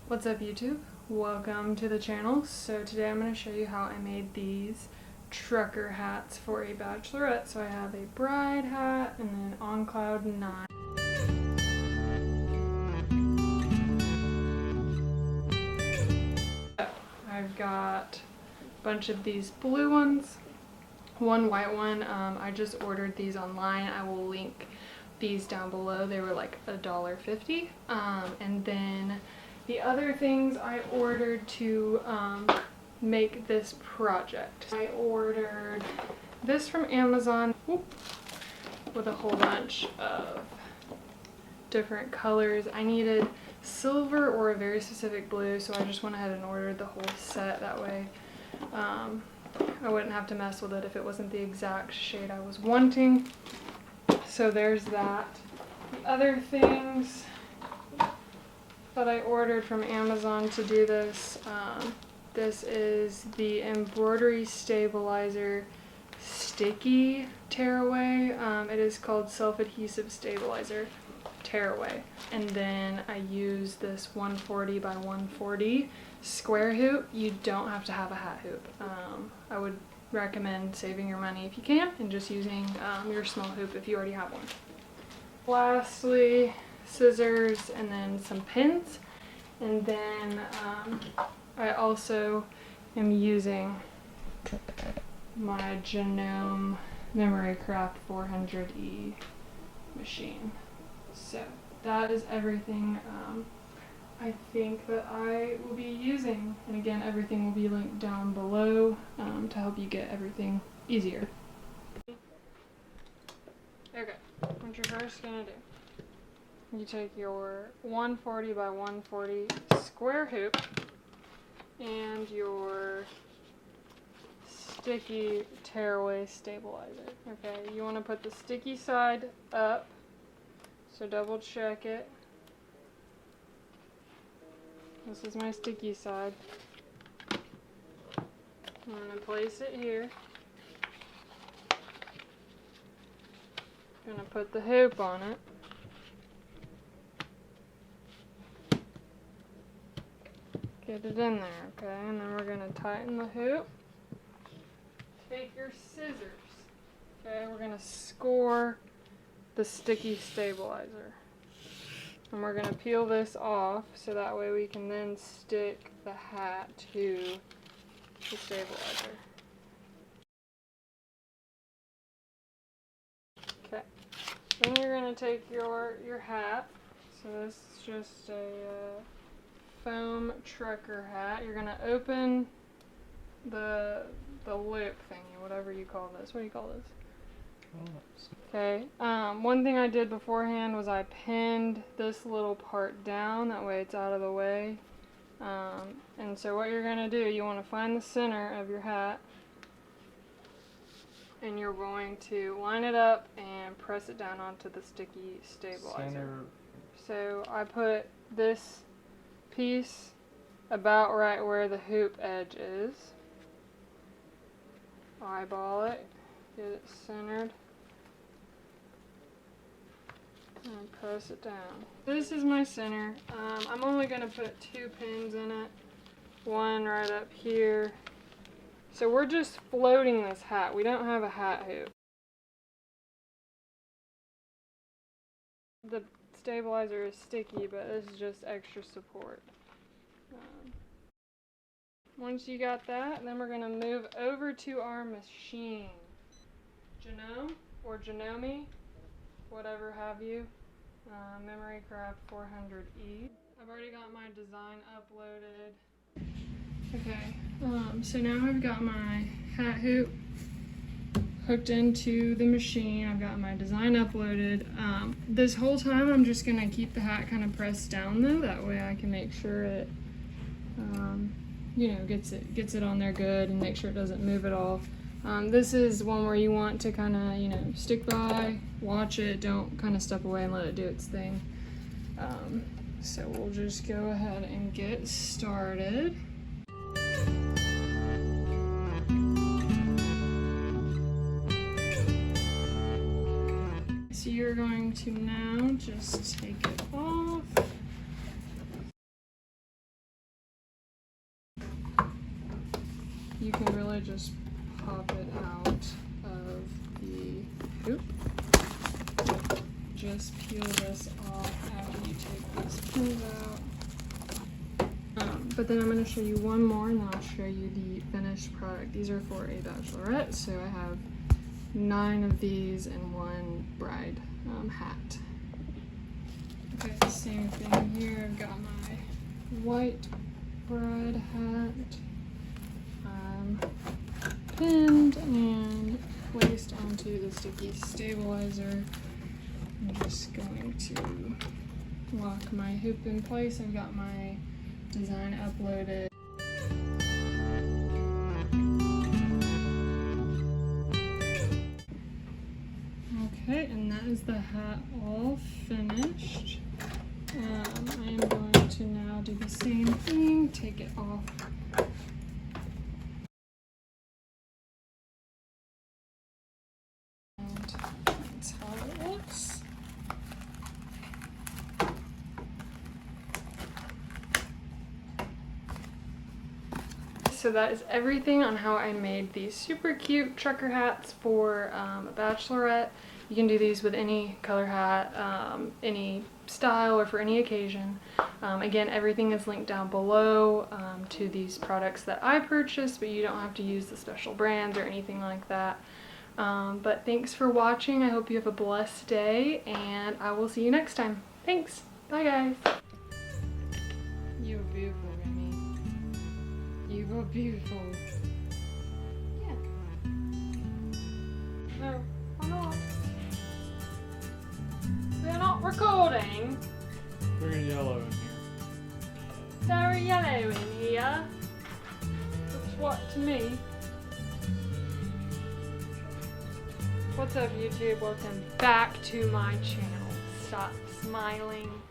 What's up YouTube? Welcome to the channel. So today I'm going to show you how I made these trucker hats for a bachelorette. So I have a bride hat and then on cloud 9. I've got a bunch of these blue ones, one white one. I just ordered these online. I will link these down below. They were like $1.50. And then the other things I ordered to make this project. I ordered this from Amazon with a whole bunch of different colors. I needed silver or a very specific blue, so I just went ahead and ordered the whole set. That way I wouldn't have to mess with it if it wasn't the exact shade I was wanting. So there's that. The other things that I ordered from Amazon to do this, this is the Embroidery Stabilizer Sticky Tearaway. It is called Self-Adhesive Stabilizer Tearaway. And then I use this 140 by 140 square hoop. You don't have to have a hat hoop. I would recommend saving your money if you can and just using your small hoop if you already have one. Lastly, scissors and then some pins, and then I also am using my Genome Memory Craft 400E machine. So that is everything I think that I will be using, and again everything will be linked down below to help you get everything easier. Okay, what you're first gonna do, you take your 140 by 140 square hoop and your sticky tearaway stabilizer. Okay, you want to put the sticky side up, so double check it. This is my sticky side. I'm going to place it here. I'm going to put the hoop on it. Get it in there, okay? And then we're going to tighten the hoop. Take your scissors. Okay, we're going to score the sticky stabilizer. And we're going to peel this off so that way we can then stick the hat to the stabilizer. Okay, then you're going to take your hat. So this is just a foam trucker hat. You're going to open the loop thingy, whatever you call this. What do you call this? Okay, one thing I did beforehand was I pinned this little part down, that way it's out of the way. And so what you're going to do, you want to find the center of your hat, and you're going to line it up and press it down onto the sticky stabilizer. Center. So I put this piece about right where the hoop edge is. Eyeball it, get it centered, and press it down. This is my center. I'm only going to put 2 pins in it, one right up here. So we're just floating this hat. We don't have a hat hoop. The stabilizer is sticky, but this is just extra support. Once you got that, then we're going to move over to our machine. Genome or Genome, whatever have you. Memory Craft 400E. I've already got my design uploaded. Okay, so now I've got my hat hoop hooked into the machine. I've got my design uploaded. This whole time I'm just going to keep the hat kind of pressed down though, that way I can make sure it you know, gets it on there good and make sure it doesn't move at all. This is one where you want to kind of, you know, stick by, watch it, don't kind of step away and let it do its thing. So we'll just go ahead and get started. So you're going to now just take it off. you can really just pop it out of the hoop. Just peel this off after you take these pins out. But then I'm going to show you one more, and then I'll show you the finished product. These are for a bachelorette, so I have 9 of these and 1 bride hat. Okay, the same thing here. I've got my white bride hat pinned and placed onto the sticky stabilizer. I'm just going to lock my hoop in place. I've got my design uploaded. Okay, and that is the hat all finished. I am going to now do the same thing, take it off. And that's how it looks. So that is everything on how I made these super cute trucker hats for a bachelorette. You can do these with any color hat, any style, or for any occasion. Again, everything is linked down below to these products that I purchased, but you don't have to use the special brands or anything like that. But thanks for watching. I hope you have a blessed day, and I will see you next time. Thanks. Bye, guys. You're beautiful, Remy. You are beautiful. Yeah. No, I'm not. We're not recording. Very yellow in here. Very yellow in here. Looks what to me. What's up, YouTube? Welcome back to my channel. Stop smiling.